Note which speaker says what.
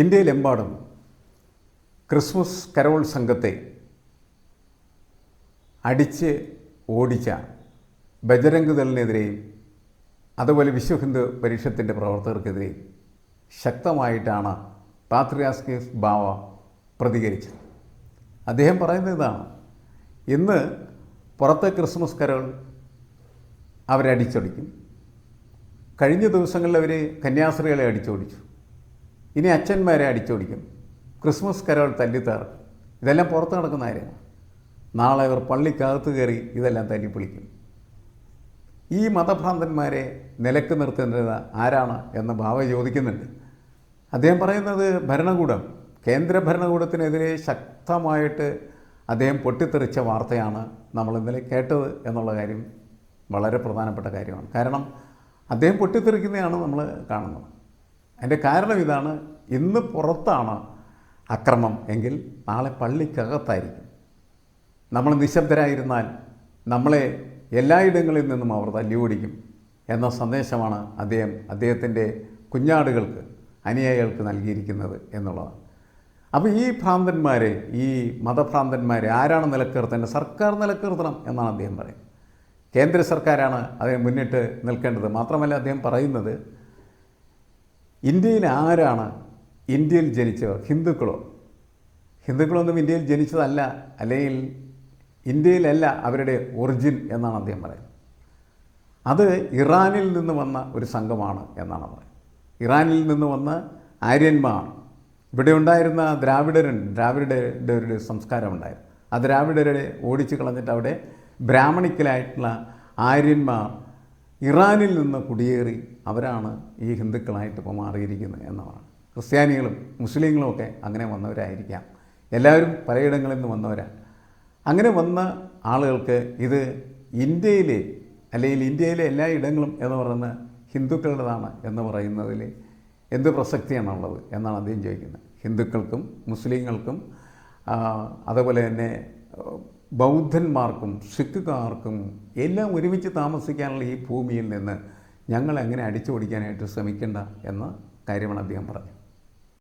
Speaker 1: ഇന്ത്യയിലെമ്പാടും Christmas Carol സംഘത്തെ അടിച്ച് ഓടിച്ച ബജരംഗ് ദളിനെതിരെയും അതുപോലെ വിശ്വ ഹിന്ദു പരിഷത്തിൻ്റെ പ്രവർത്തകർക്കെതിരെയും ശക്തമായിട്ടാണ് പാത്രിയാർക്കീസ് ബാവ പ്രതികരിച്ചത്. അദ്ദേഹം പറയുന്നത് ഇതാണ്: ഇന്ന് പുറത്തെ ക്രിസ്മസ് കരോൾ അവരടിച്ചൊടിക്കും, കഴിഞ്ഞ ദിവസങ്ങളിൽ അവർ കന്യാസ്ത്രീകളെ അടിച്ചോടിച്ചു, ഇനി അച്ഛന്മാരെ അടിച്ചോടിക്കും, ക്രിസ്മസ് കരോൾ തല്ലിത്തകർക്കും. ഇതെല്ലാം പുറത്ത് നടക്കുന്ന കാര്യമാണ്. നാളെ അവർ പള്ളിക്കകത്ത് കയറി ഇതെല്ലാം തല്ലിപ്പൊളിക്കും. ഈ മതഭ്രാന്തന്മാരെ നിലക്ക് നിർത്തേണ്ടത് ആരാണ് എന്ന് ബാവ ചോദിക്കുന്നുണ്ട്. അദ്ദേഹം പറയുന്നത് ഭരണകൂടം, കേന്ദ്ര ഭരണകൂടത്തിനെതിരെ ശക്തമായിട്ട് അദ്ദേഹം പൊട്ടിത്തെറിച്ച വാർത്തയാണ് നമ്മൾ ഇന്നലെ കേട്ടത് എന്നുള്ള കാര്യം വളരെ പ്രധാനപ്പെട്ട കാര്യമാണ്. കാരണം അദ്ദേഹം പൊട്ടിത്തെറിക്കുന്നതാണ് നമ്മൾ കാണുന്നത്. അതിൻ്റെ കാരണം ഇതാണ്: ഇന്ന് പുറത്താണ് അക്രമം എങ്കിൽ നാളെ പള്ളിക്കകത്തായിരിക്കും. നമ്മൾ നിശബ്ദരായിരുന്നാൽ നമ്മളെ എല്ലായിടങ്ങളിൽ നിന്നും അവർ തല്ലിയോടിക്കും എന്ന സന്ദേശമാണ് അദ്ദേഹത്തിൻ്റെ കുഞ്ഞാടുകൾക്ക്, അനുയായികൾക്ക് നൽകിയിരിക്കുന്നത് എന്നുള്ളതാണ്. അപ്പോൾ ഈ ഭ്രാന്തന്മാരെ, ഈ മതഭ്രാന്തന്മാരെ ആരാണ് നിലനിർത്തേണ്ടത്? സർക്കാർ നിലനിർത്തണം എന്നാണ് അദ്ദേഹം പറയുന്നത്. കേന്ദ്ര സർക്കാരാണ് അതിന് മുന്നിട്ട് നിൽക്കേണ്ടത്. മാത്രമല്ല അദ്ദേഹം പറയുന്നത്, ഇന്ത്യയിൽ ആരാണ് ഇന്ത്യയിൽ ജനിച്ചവർ? ഹിന്ദുക്കളൊന്നും ഇന്ത്യയിൽ ജനിച്ചതല്ല, അല്ലെങ്കിൽ ഇന്ത്യയിലല്ല അവരുടെ ഒറിജിൻ എന്നാണ് അദ്ദേഹം പറയുന്നത്. അത് ഇറാനിൽ നിന്ന് വന്ന ഒരു സംഘമാണ് എന്നാണ് പറയുന്നത്. ഇറാനിൽ നിന്ന് വന്ന ആര്യന്മാർ, ഇവിടെ ഉണ്ടായിരുന്ന ദ്രാവിഡരുടെ ഒരു സംസ്കാരമുണ്ടായിരുന്നു. ആ ദ്രാവിഡരെ ഓടിച്ചു കളഞ്ഞിട്ട് അവിടെ ബ്രാഹ്മണിക്കലായിട്ടുള്ള ആര്യന്മാർ ഇറാനിൽ നിന്ന് കുടിയേറി അവരാണ് ഈ ഹിന്ദുക്കളായിട്ട് ഇപ്പോൾ മാറിയിരിക്കുന്നത് എന്നാണ്. ക്രിസ്ത്യാനികളും മുസ്ലിങ്ങളും ഒക്കെ അങ്ങനെ വന്നവരായിരിക്കാം. എല്ലാവരും പലയിടങ്ങളിൽ നിന്ന് വന്നവരാണ്. അങ്ങനെ വന്ന ആളുകൾക്ക് ഇത് ഇന്ത്യയിലെ, അല്ലെങ്കിൽ ഇന്ത്യയിലെ എല്ലാ ഇടങ്ങളും എന്ന് പറയുന്നത് ഹിന്ദുക്കളുടേതാണ് എന്ന് പറയുന്നതിൽ എന്ത് പ്രസക്തിയാണുള്ളത് എന്നാണ് അദ്ദേഹം ചോദിക്കുന്നത്. ഹിന്ദുക്കൾക്കും മുസ്ലിങ്ങൾക്കും അതുപോലെ തന്നെ ബൗദ്ധന്മാർക്കും സിഖുകാർക്കും എല്ലാം ഒരുമിച്ച് താമസിക്കാനുള്ള ഈ ഭൂമിയിൽ നിന്ന് ഞങ്ങൾ എങ്ങനെ അടിച്ചോടിക്കാനായിട്ട് ശ്രമിക്കേണ്ട എന്ന കാര്യമാണ് അദ്ദേഹം പറഞ്ഞത്.